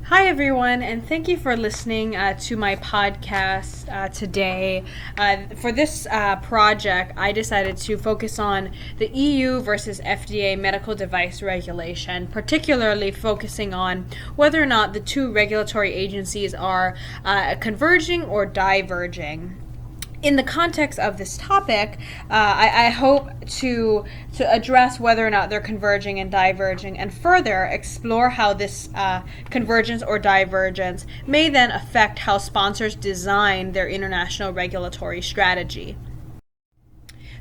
Hi, everyone, and thank you for listening to my podcast today. For this project, I decided to focus on the EU versus FDA medical device regulation, particularly focusing on whether or not the two regulatory agencies are converging or diverging. In the context of this topic, I hope to address whether or not they're converging and diverging, and further explore how this convergence or divergence may then affect how sponsors design their international regulatory strategy.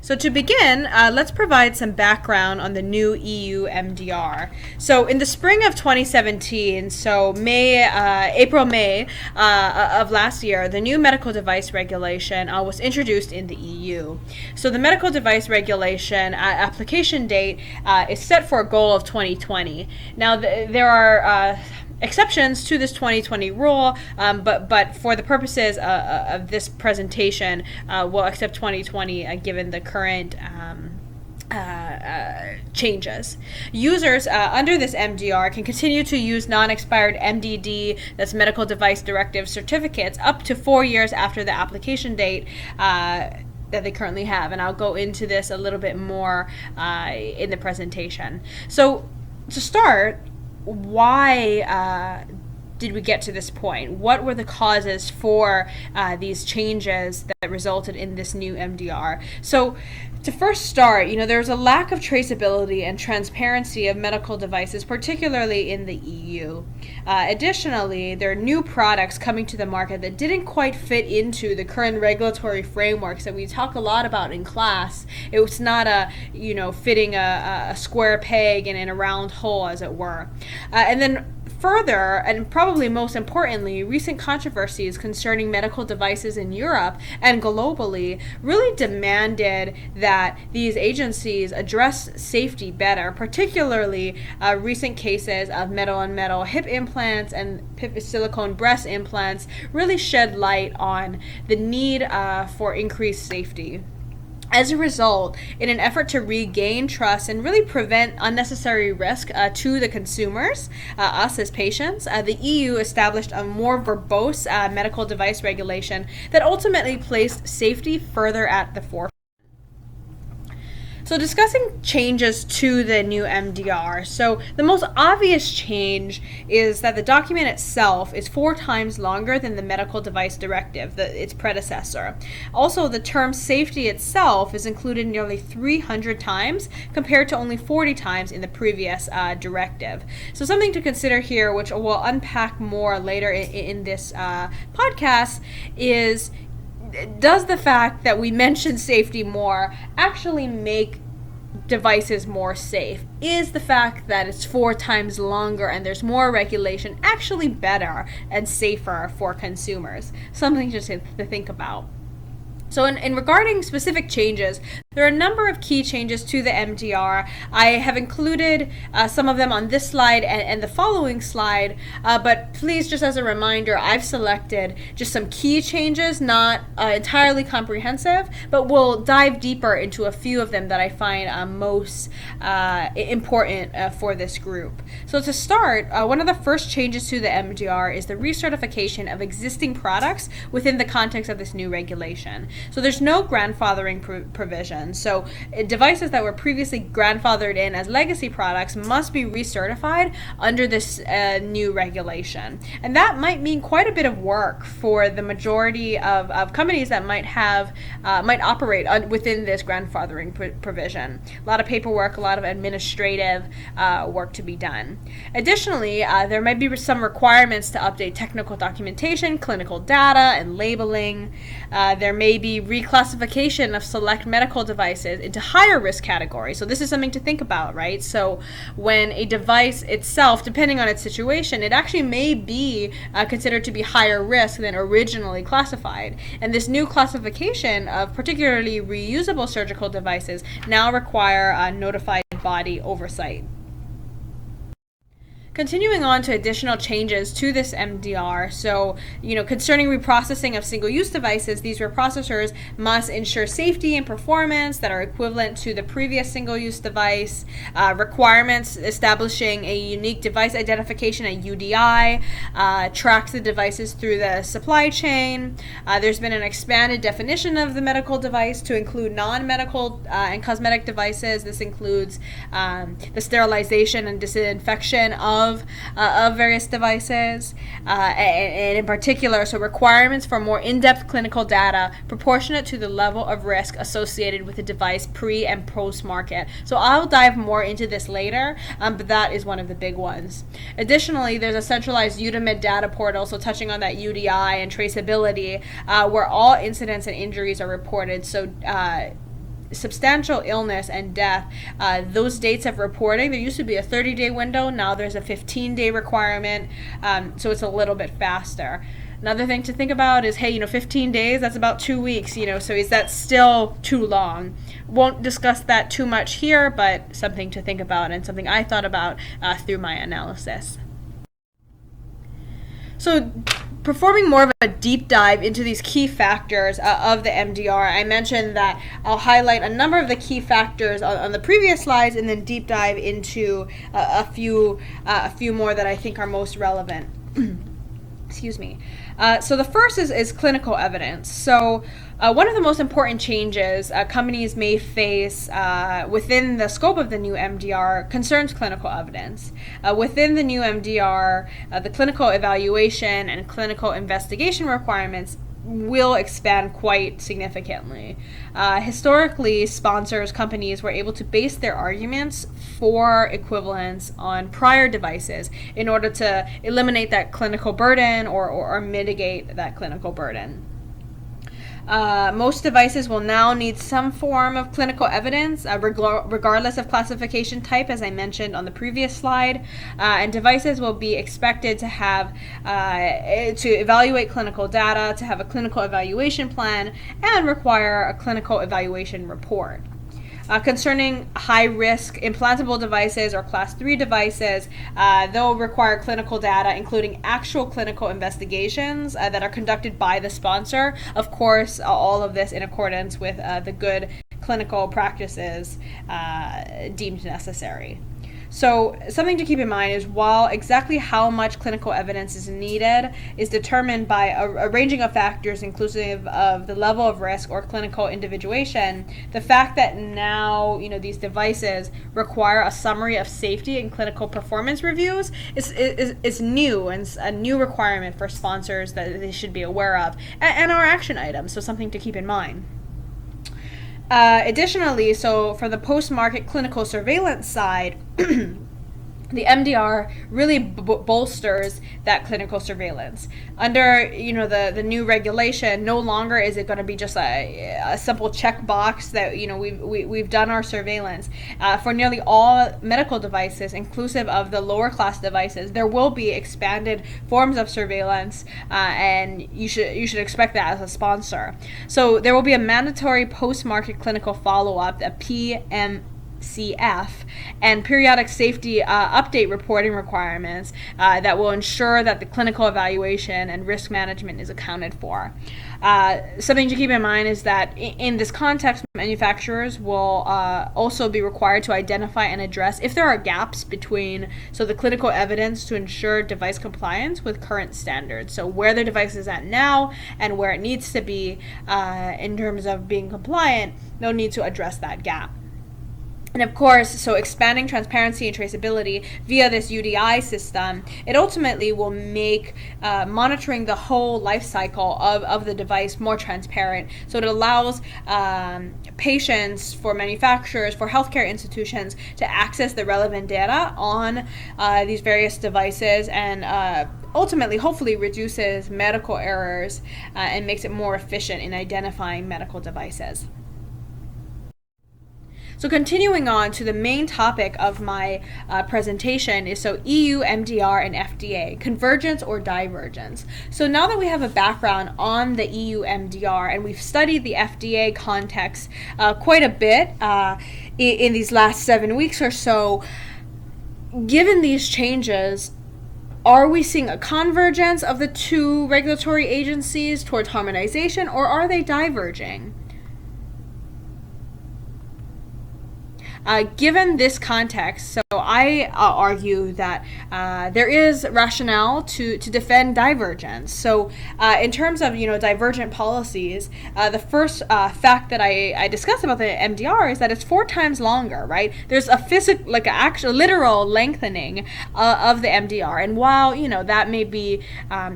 So to begin, let's provide some background on the new EU MDR. So in the spring of 2017, so April-May of last year, the new medical device regulation was introduced in the EU. So the medical device regulation application date is set for a goal of 2020. Now there are exceptions to this 2020 rule, but for the purposes of this presentation, we'll accept 2020 given the current changes. Users under this MDR can continue to use non-expired MDD, that's Medical Device Directive certificates, up to 4 years after the application date that they currently have, and I'll go into this a little bit more in the presentation. So to start, why did we get to this point? What were the causes for these changes that resulted in this new MDR? So to first start, there's a lack of traceability and transparency of medical devices, particularly in the EU. Additionally, there are new products coming to the market that didn't quite fit into the current regulatory frameworks that we talk a lot about in class. It was not fitting a square peg in a round hole, as it were. And then further, and probably most importantly, recent controversies concerning medical devices in Europe and globally really demanded that these agencies address safety better, particularly recent cases of metal-on-metal hip implants and silicone breast implants really shed light on the need for increased safety. As a result, in an effort to regain trust and really prevent unnecessary risk to the consumers, us as patients, the EU established a more verbose medical device regulation that ultimately placed safety further at the forefront. So discussing changes to the new MDR. So the most obvious change is that the document itself is 4 times longer than the Medical Device Directive, its predecessor. Also, the term safety itself is included nearly 300 times compared to only 40 times in the previous directive. So something to consider here, which we'll unpack more later in this podcast, is does the fact that we mention safety more actually make devices more safe? Is the fact that it's 4 times longer and there's more regulation actually better and safer for consumers? Something just to think about. So in regarding specific changes, there are a number of key changes to the MDR. I have included some of them on this slide and the following slide, but please, just as a reminder, I've selected just some key changes, not entirely comprehensive, but we'll dive deeper into a few of them that I find most important for this group. So to start, one of the first changes to the MDR is the recertification of existing products within the context of this new regulation. So there's no grandfathering provision. So devices that were previously grandfathered in as legacy products must be recertified under this new regulation. And that might mean quite a bit of work for the majority of companies that might operate within this grandfathering provision. A lot of paperwork, a lot of administrative work to be done. Additionally, there might be some requirements to update technical documentation, clinical data, and labeling. There may be reclassification of select medical devices into higher risk categories. So this is something to think about, right? So when a device itself, depending on its situation, it actually may be considered to be higher risk than originally classified. And this new classification of particularly reusable surgical devices now require a notified body oversight. Continuing on to additional changes to this MDR, so, concerning reprocessing of single-use devices, these reprocessors must ensure safety and performance that are equivalent to the previous single-use device, requirements establishing a unique device identification, a UDI, tracks the devices through the supply chain. There's been an expanded definition of the medical device to include non-medical and cosmetic devices. This includes the sterilization and disinfection of various devices, and in particular, so requirements for more in-depth clinical data proportionate to the level of risk associated with the device pre- and post-market. So I'll dive more into this later, but that is one of the big ones. Additionally, there's a centralized UDIMID data portal, so touching on that UDI and traceability, where all incidents and injuries are reported. So substantial illness and death, those dates of reporting, there used to be a 30-day window, now there's a 15-day requirement, so it's a little bit faster. Another thing to think about is, 15 days, that's about 2 weeks, so is that still too long? Won't discuss that too much here, but something to think about and something I thought about through my analysis. So performing more of a deep dive into these key factors of the MDR, I mentioned that I'll highlight a number of the key factors on the previous slides and then deep dive into a few more that I think are most relevant. Excuse me. So the first is clinical evidence. So one of the most important changes companies may face within the scope of the new MDR concerns clinical evidence. Within the new MDR, the clinical evaluation and clinical investigation requirements will expand quite significantly. Historically, companies were able to base their arguments for equivalence on prior devices in order to eliminate that clinical burden or mitigate that clinical burden. Most devices will now need some form of clinical evidence, regardless of classification type, as I mentioned on the previous slide. And devices will be expected to have to evaluate clinical data, to have a clinical evaluation plan, and require a clinical evaluation report. Concerning high-risk implantable devices or Class 3 devices, they'll require clinical data, including actual clinical investigations that are conducted by the sponsor. Of course, all of this in accordance with the good clinical practices deemed necessary. So something to keep in mind is while exactly how much clinical evidence is needed is determined by a ranging of factors inclusive of the level of risk or clinical individuation, the fact that now these devices require a summary of safety and clinical performance reviews is new and a new requirement for sponsors that they should be aware of and are action items, so something to keep in mind. Additionally, so for the post-market clinical surveillance side, the MDR really bolsters that clinical surveillance. Under the new regulation, no longer is it going to be just a simple checkbox that we've done our surveillance. For nearly all medical devices, inclusive of the lower class devices, there will be expanded forms of surveillance, and you should expect that as a sponsor. So there will be a mandatory post-market clinical follow-up, a PMCF, and periodic safety update reporting requirements that will ensure that the clinical evaluation and risk management is accounted for. Something to keep in mind is that in this context, manufacturers will also be required to identify and address if there are gaps between the clinical evidence to ensure device compliance with current standards. So where the device is at now and where it needs to be in terms of being compliant, they'll need to address that gap. And of course, so expanding transparency and traceability via this UDI system, it ultimately will make monitoring the whole life cycle of the device more transparent. So it allows patients, for manufacturers, for healthcare institutions to access the relevant data on these various devices and ultimately, hopefully, reduces medical errors and makes it more efficient in identifying medical devices. So continuing on to the main topic of my presentation is EU, MDR, and FDA, Convergence or Divergence. So now that we have a background on the EU MDR and we've studied the FDA context quite a bit in these last 7 weeks or so, given these changes, are we seeing a convergence of the two regulatory agencies towards harmonization, or are they diverging? Given this context, so I argue that there is rationale to defend divergence. So in terms of divergent policies, the first fact that I discussed about the MDR is that it's 4 times longer, right? There's a physical, like an actual literal lengthening of the MDR, and while that may be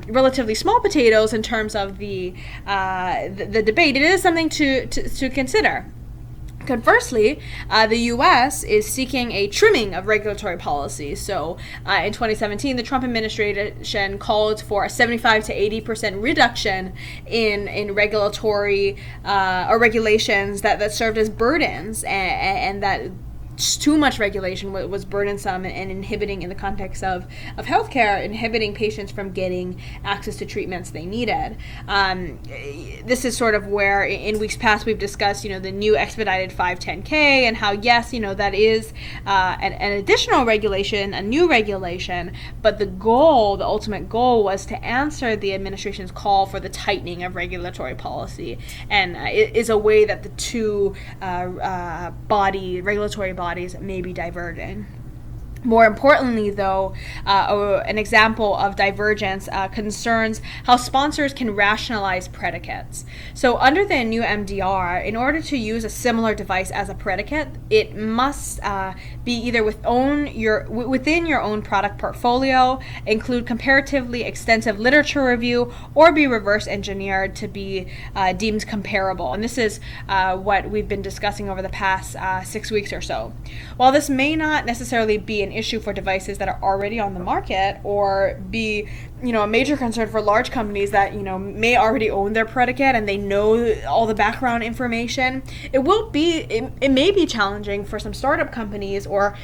relatively small potatoes in terms of the debate, it is something to consider. Conversely, the U.S. is seeking a trimming of regulatory policy. So in 2017, the Trump administration called for a 75 to 80% reduction in regulatory or regulations that served as burdens, and that too much regulation was burdensome and inhibiting, in the context of healthcare, inhibiting patients from getting access to treatments they needed. This is sort of where in weeks past we've discussed, the new expedited 510K, and how, yes, that is an additional regulation, a new regulation, but the ultimate goal was to answer the administration's call for the tightening of regulatory policy, and it is a way that the two regulatory bodies may be diverging. More importantly, though, an example of divergence concerns how sponsors can rationalize predicates. So under the new MDR, in order to use a similar device as a predicate, it must be either within your own product portfolio, include comparatively extensive literature review, or be reverse engineered to be deemed comparable. And this is what we've been discussing over the past 6 weeks or so. While this may not necessarily be an issue for devices that are already on the market, or be a major concern for large companies that may already own their predicate and they know all the background information, it may be challenging for some startup companies, or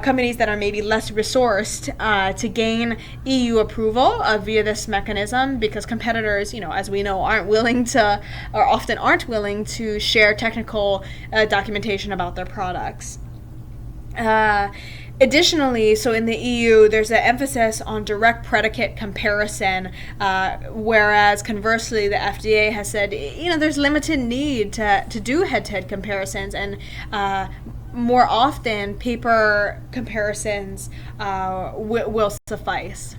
companies that are maybe less resourced to gain EU approval via this mechanism, because competitors, as we know, often aren't willing to share technical documentation about their products. Additionally, so in the EU, there's an emphasis on direct predicate comparison, whereas conversely, the FDA has said, there's limited need to do head-to-head comparisons, and more often, paper comparisons will suffice.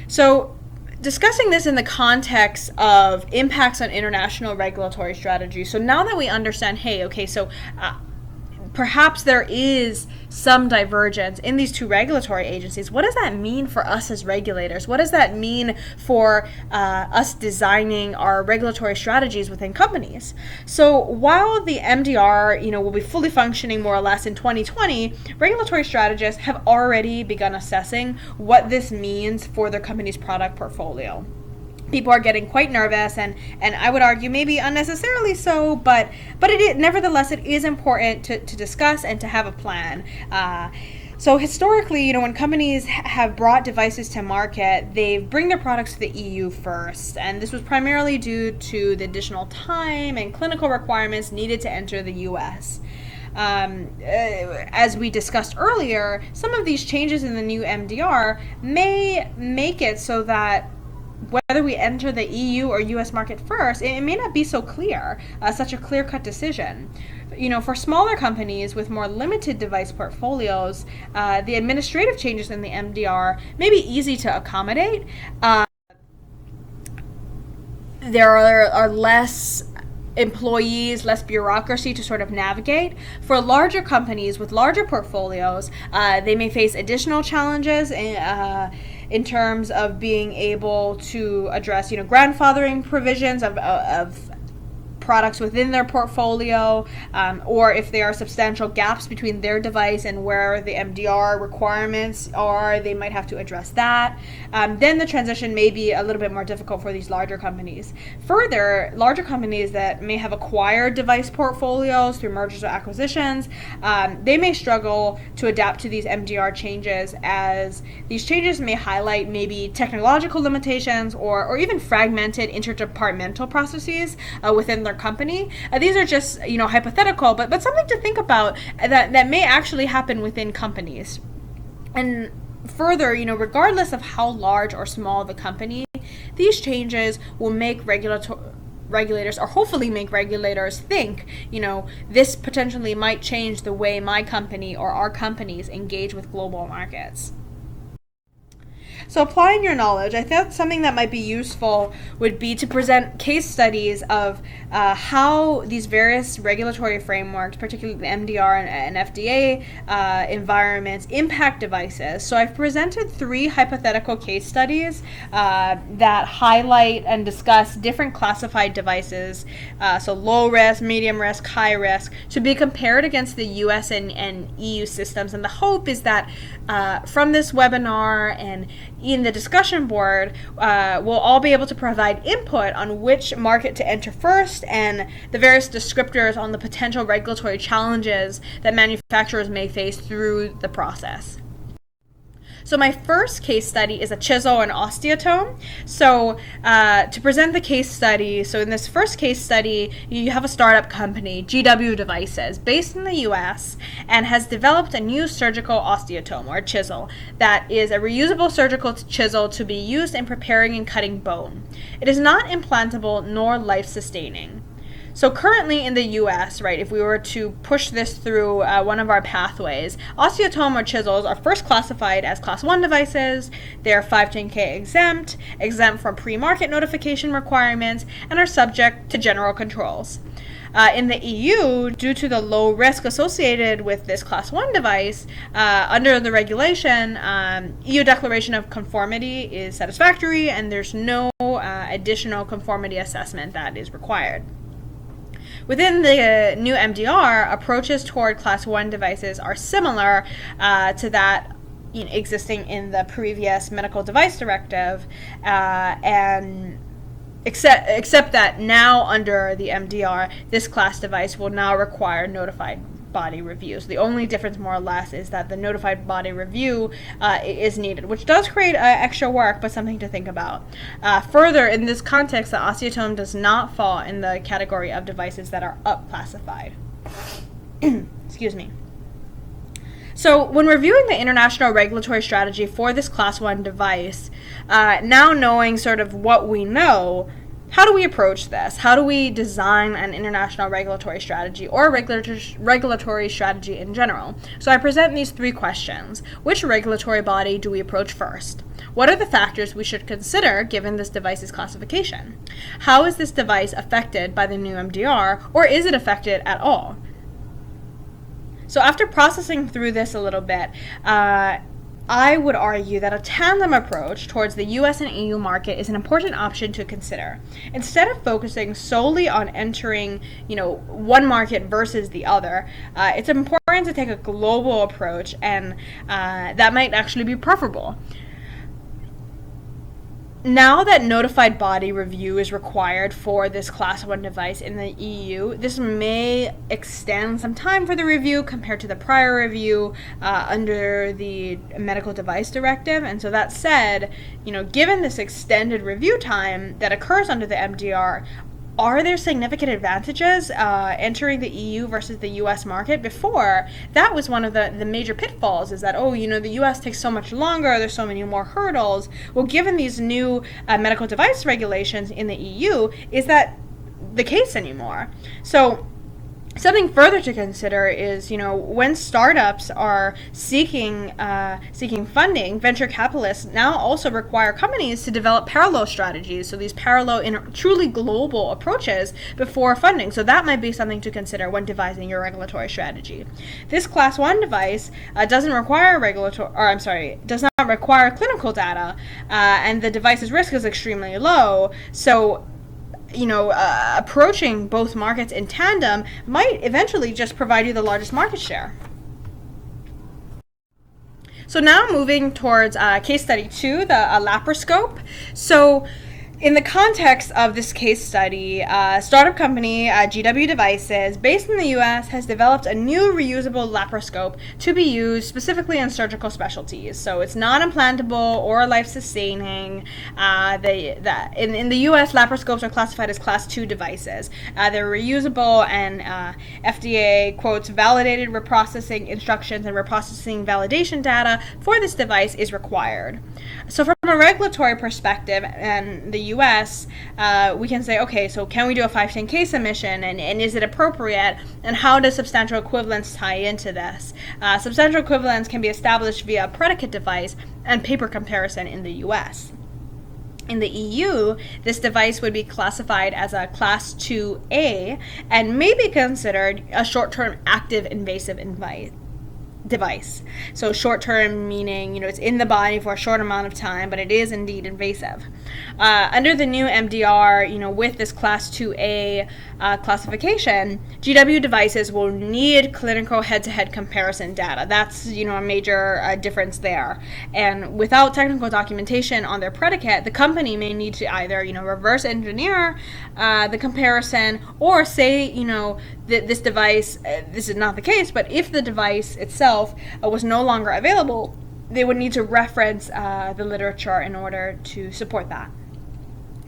So, discussing this in the context of impacts on international regulatory strategy. So now that we understand, perhaps there is some divergence in these two regulatory agencies, what does that mean for us as regulators? What does that mean for us designing our regulatory strategies within companies? So while the MDR, will be fully functioning more or less in 2020, regulatory strategists have already begun assessing what this means for their company's product portfolio. People are getting quite nervous, and I would argue maybe unnecessarily so, but nevertheless, it is important to discuss and to have a plan. So historically, when companies have brought devices to market, they bring their products to the EU first, and this was primarily due to the additional time and clinical requirements needed to enter the US. As we discussed earlier, some of these changes in the new MDR may make it so that whether we enter the EU or US market first, it may not be so clear, such a clear-cut decision. For smaller companies with more limited device portfolios, the administrative changes in the MDR may be easy to accommodate. There are less employees, less bureaucracy to sort of navigate. For larger companies with larger portfolios, they may face additional challenges in terms of being able to address, grandfathering provisions of products within their portfolio, or if there are substantial gaps between their device and where the MDR requirements are, they might have to address that. Then the transition may be a little bit more difficult for these larger companies. Further, larger companies that may have acquired device portfolios through mergers or acquisitions, they may struggle to adapt to these MDR changes, as these changes may highlight maybe technological limitations or even fragmented interdepartmental processes within their company. These are just, hypothetical, but something to think about that may actually happen within companies. And further, regardless of how large or small the company, these changes will make regulators, or hopefully make regulators think, this potentially might change the way my company or our companies engage with global markets. So applying your knowledge, I thought something that might be useful would be to present case studies of how these various regulatory frameworks, particularly the MDR and FDA environments, impact devices. So I've presented 3 hypothetical case studies that highlight and discuss different classified devices, so low risk, medium risk, high risk, to be compared against the US and EU systems. And the hope is that from this webinar and in the discussion board, we'll all be able to provide input on which market to enter first and the various descriptors on the potential regulatory challenges that manufacturers may face through the process. So my first case study is a chisel and osteotome. So to present the case study, so in this first case study, you have a startup company, GW Devices, based in the US, and has developed a new surgical osteotome, or chisel, that is a reusable surgical chisel to be used in preparing and cutting bone. It is not implantable nor life-sustaining. So currently in the US, right, if we were to push this through one of our pathways, osteotome or chisels are first classified as Class 1 devices. They are 510K exempt from pre-market notification requirements, and are subject to general controls. In the EU, due to the low risk associated with this Class 1 device, under the regulation, EU declaration of conformity is satisfactory, and there's no additional conformity assessment that is required. Within the new MDR, approaches toward Class 1 devices are similar to that existing in the previous medical device directive, and except that now under the MDR, this class device will now require notified body review. So the only difference, more or less, is that the notified body review is needed, which does create extra work, but something to think about. Further, in this context, the osteotome does not fall in the category of devices that are up-classified. Excuse me. So when reviewing the international regulatory strategy for this Class 1 device, now knowing sort of what we know, how do we approach this? How do we design an international regulatory strategy, or regulatory strategy in general? So I present these 3 questions. Which regulatory body do we approach first? What are the factors we should consider given this device's classification? How is this device affected by the new MDR, or is it affected at all? So after processing through this a little bit, I would argue that a tandem approach towards the US and EU market is an important option to consider. Instead of focusing solely on entering, one market versus the other, it's important to take a global approach, and that might actually be preferable. Now that notified body review is required for this Class 1 device in the EU, this may extend some time for the review compared to the prior review under the medical device directive. And so that said, given this extended review time that occurs under the MDR, are there significant advantages entering the EU versus the US market? Before, that was one of the major pitfalls, is that, the US takes so much longer, there's so many more hurdles. Well, given these new medical device regulations in the EU, is that the case anymore? So something further to consider is, when startups are seeking funding, venture capitalists now also require companies to develop parallel strategies, so these parallel truly global approaches before funding. So that might be something to consider when devising your regulatory strategy. This Class 1 device does not require clinical data, and the device's risk is extremely low. So approaching both markets in tandem might eventually just provide you the largest market share. So now moving towards case study 2, the laparoscope. So In the context of this case study, startup company GW Devices, based in the US, has developed a new reusable laparoscope to be used specifically in surgical specialties. So it's not implantable or life-sustaining. In the US, laparoscopes are classified as Class 2 devices. They're reusable, and FDA quotes validated reprocessing instructions and reprocessing validation data for this device is required. So from a regulatory perspective, and the US, we can say, okay, so can we do a 510K submission, and is it appropriate, and how does substantial equivalence tie into this? Substantial equivalence can be established via a predicate device and paper comparison in the US. In the EU, this device would be classified as a Class 2A and may be considered a short-term active invasive device. So short term meaning, it's in the body for a short amount of time, but it is indeed invasive. Under the new MDR, with this Class 2A classification, GW Devices will need clinical head-to-head comparison data. That's, a major difference there. And without technical documentation on their predicate, the company may need to either, reverse engineer the comparison, or say, that this device, this is not the case, but if the device itself was no longer available, they would need to reference the literature in order to support that.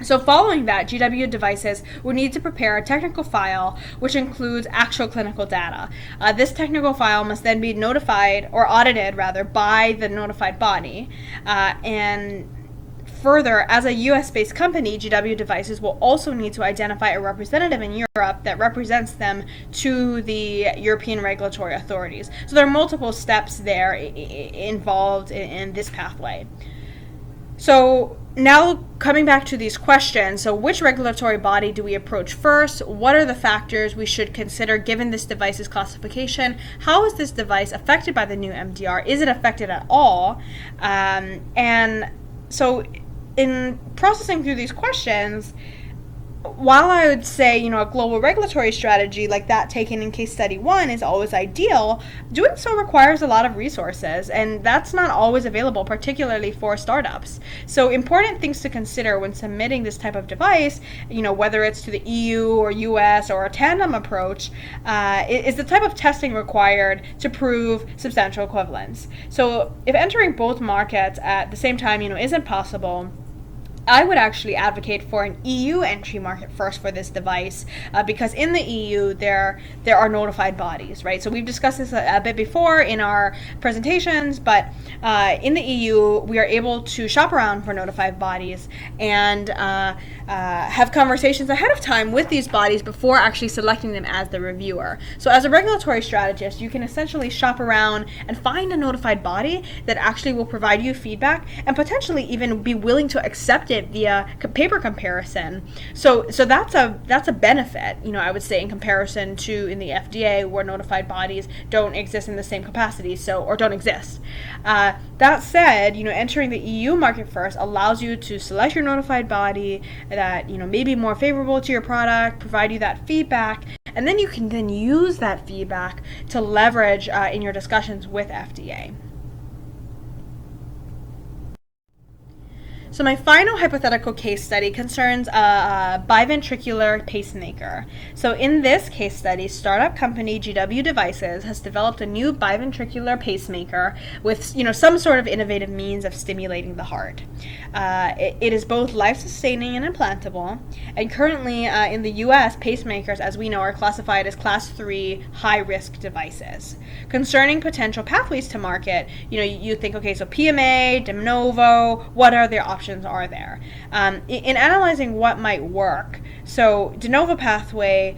So following that, GW Devices would need to prepare a technical file which includes actual clinical data. This technical file must then be notified, or audited rather, by the notified body. And further, as a US-based company, GW Devices will also need to identify a representative in Europe that represents them to the European regulatory authorities. So there are multiple steps there involved in this pathway. So now coming back to these questions, so which regulatory body do we approach first? What are the factors we should consider given this device's classification? How is this device affected by the new MDR? Is it affected at all? And so in processing through these questions, while I would say, a global regulatory strategy like that taken in case study 1 is always ideal, doing so requires a lot of resources, and that's not always available, particularly for startups. So important things to consider when submitting this type of device, whether it's to the EU or US or a tandem approach, is the type of testing required to prove substantial equivalence. So if entering both markets at the same time, isn't possible, I would actually advocate for an EU entry market first for this device, because in the EU there are notified bodies, right? So we've discussed this a bit before in our presentations, but in the EU we are able to shop around for notified bodies and have conversations ahead of time with these bodies before actually selecting them as the reviewer. So as a regulatory strategist, you can essentially shop around and find a notified body that actually will provide you feedback and potentially even be willing to accept it via paper comparison. So that's a benefit, I would say, in comparison to in the FDA, where notified bodies don't exist in the same capacity, or don't exist. That said, entering the EU market first allows you to select your notified body that may be more favorable to your product, provide you that feedback, and then you can then use that feedback to leverage in your discussions with FDA. So my final hypothetical case study concerns a biventricular pacemaker. So in this case study, startup company GW Devices has developed a new biventricular pacemaker with some sort of innovative means of stimulating the heart. It is both life-sustaining and implantable, and currently in the US, pacemakers, as we know, are classified as Class 3 high-risk devices. Concerning potential pathways to market, you think, okay, so PMA, de novo, what are their options are there? In analyzing what might work, so de novo pathway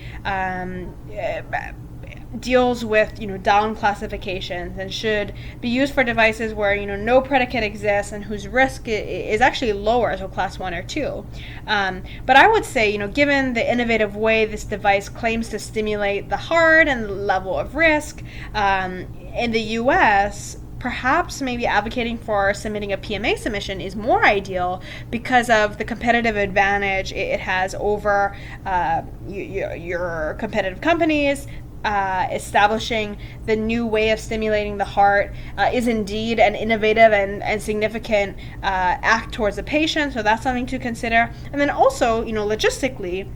deals with down classifications and should be used for devices where no predicate exists and whose risk is actually lower, so Class 1 or 2. But I would say, given the innovative way this device claims to stimulate the heart and the level of risk, in the US, perhaps maybe advocating for submitting a PMA submission is more ideal because of the competitive advantage it has over your competitive companies, establishing the new way of stimulating the heart is indeed an innovative and significant act towards the patient. So that's something to consider. And then also, logistically,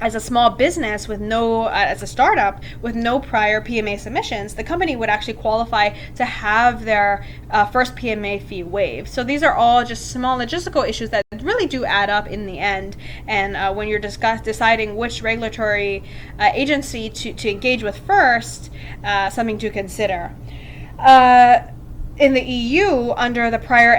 as a small business with as a startup with no prior PMA submissions, the company would actually qualify to have their first PMA fee waived. So these are all just small logistical issues that really do add up in the end. And when you're deciding which regulatory agency to engage with first, something to consider. In the EU, under the prior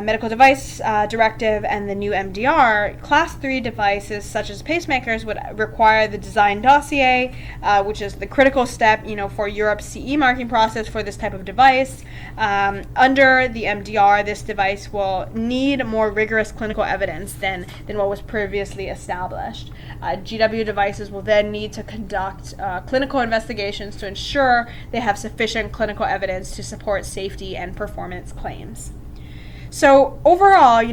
medical device directive and the new MDR, class 3 devices such as pacemakers would require the design dossier, which is the critical step, for Europe's CE marking process for this type of device. Under the MDR, this device will need more rigorous clinical evidence than what was previously established. GW devices will then need to conduct clinical investigations to ensure they have sufficient clinical evidence to support safety and performance claims. So overall,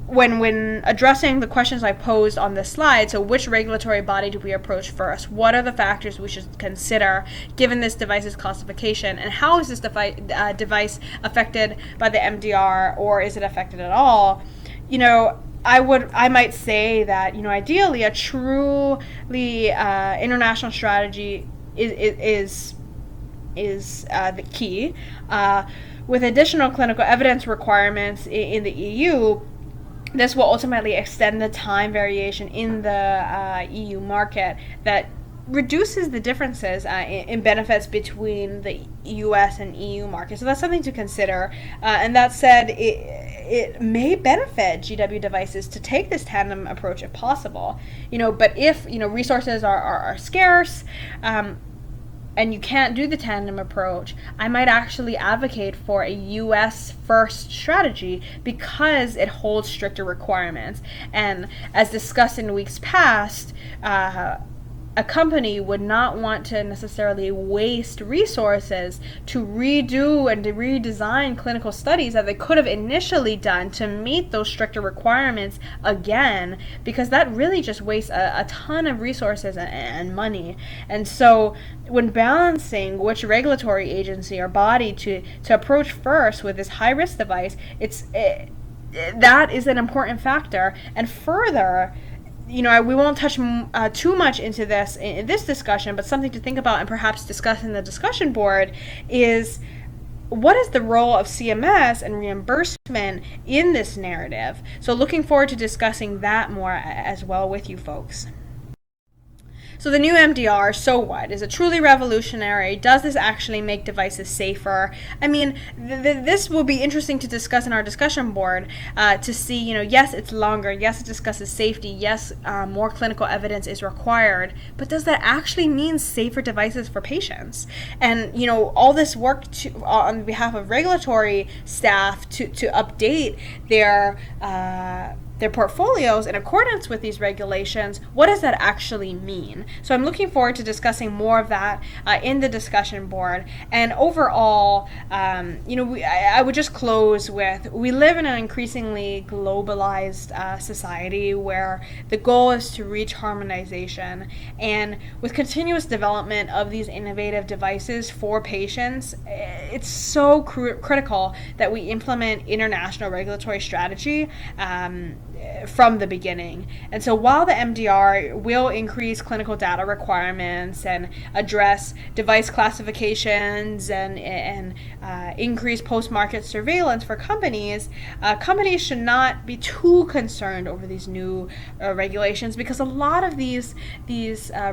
when addressing the questions I posed on this slide, so which regulatory body do we approach first? What are the factors we should consider given this device's classification, and how is this device affected by the MDR, or is it affected at all? I might say that ideally a truly international strategy is the key. With additional clinical evidence requirements in the EU, this will ultimately extend the time variation in the EU market that reduces the differences in benefits between the US and EU markets. So that's something to consider. And that said, it may benefit GW devices to take this tandem approach if possible. But if resources are scarce, and you can't do the tandem approach, I might actually advocate for a US first strategy because it holds stricter requirements. And as discussed in weeks past, a company would not want to necessarily waste resources to redo and to redesign clinical studies that they could have initially done to meet those stricter requirements again, because that really just wastes a ton of resources and money. And so when balancing which regulatory agency or body to approach first with this high-risk device, that is an important factor. And further, we won't touch too much into this in this discussion, but something to think about and perhaps discuss in the discussion board is what is the role of CMS and reimbursement in this narrative? So looking forward to discussing that more as well with you folks. So the new MDR, so what? Is it truly revolutionary? Does this actually make devices safer? I mean, this will be interesting to discuss in our discussion board to see, yes, it's longer. Yes, it discusses safety. Yes, more clinical evidence is required. But does that actually mean safer devices for patients? And, all this work on behalf of regulatory staff to update their portfolios in accordance with these regulations, what does that actually mean? So I'm looking forward to discussing more of that in the discussion board. And overall, I would just close with, we live in an increasingly globalized society where the goal is to reach harmonization. And with continuous development of these innovative devices for patients, it's so critical that we implement international regulatory strategy from the beginning. And so while the MDR will increase clinical data requirements and address device classifications and increase post-market surveillance for companies, companies should not be too concerned over these new regulations, because a lot of these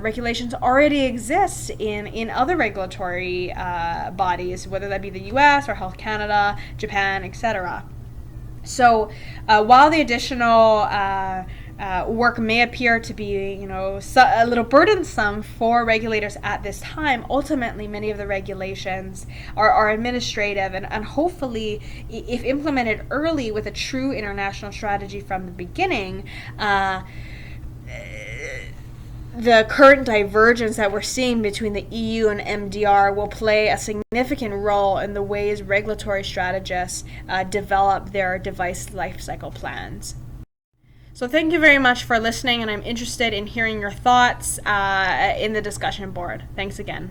regulations already exist in other regulatory bodies, whether that be the US or Health Canada, Japan, etc. So while the additional work may appear to be, a little burdensome for regulators at this time, ultimately many of the regulations are administrative, and hopefully, if implemented early with a true international strategy from the beginning, the current divergence that we're seeing between the EU and MDR will play a significant role in the ways regulatory strategists develop their device lifecycle plans. So thank you very much for listening, and I'm interested in hearing your thoughts in the discussion board. Thanks again.